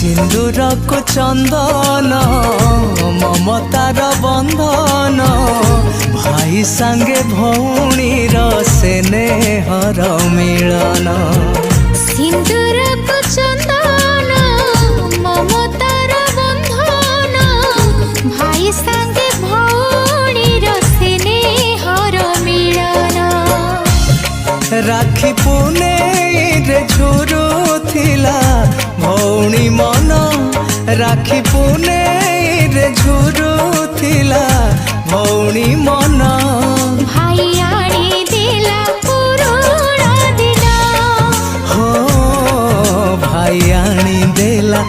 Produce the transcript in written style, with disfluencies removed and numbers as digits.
सिंदूर को चंदन ममतार बंधन भाई संगे भौणी स्नेहर मिलन। सिंदूर को चंदन ममतार बंधन भाई संगे भौणी स्नेहर मिलन। राखी पुनेई रे झुरुथिला भौणी मन, राखी पुनेई रे झुरुथिला भौणी मन। भाई आनी दिला पुरुष दिन, हो भाई आनी देला